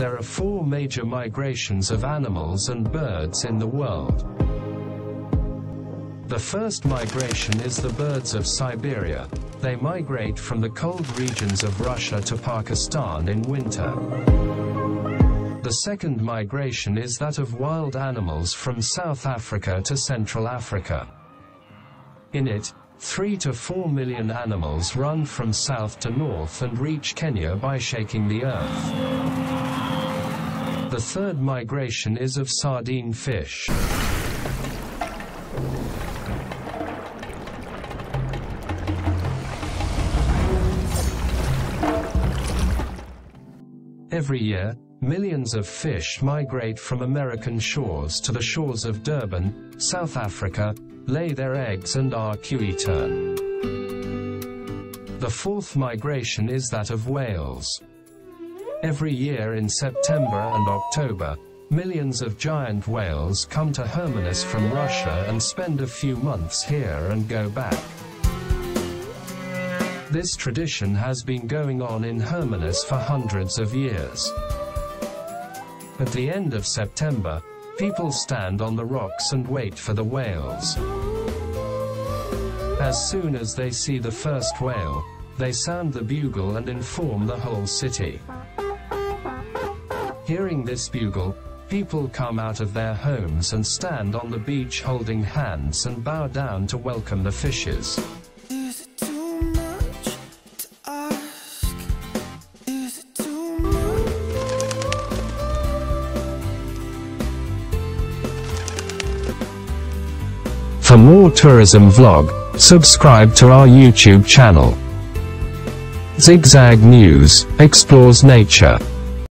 there are 4 major migrations of animals and birds in the world. The first migration is the birds of Siberia. They migrate from the cold regions of Russia to Pakistan in winter. The second migration is that of wild animals from South Africa to Central Africa. In it, 3 to 4 million animals run from south to north and reach Kenya by shaking the earth. The third migration is of sardine fish. Every year, millions of fish migrate from American shores to the shores of Durban, South Africa, lay their eggs and return. The fourth migration is that of whales. Every year in September and October, millions of giant whales come to Hermanus from Russia and spend a few months here and go back. This tradition has been going on in Hermanus for hundreds of years. At the end of September, people stand on the rocks and wait for the whales. As soon as they see the first whale, they sound the bugle and inform the whole city. Hearing this bugle, people come out of their homes and stand on the beach holding hands and bow down to welcome the fishes. For more tourism vlog, subscribe to our YouTube channel. Zigzag News explores nature.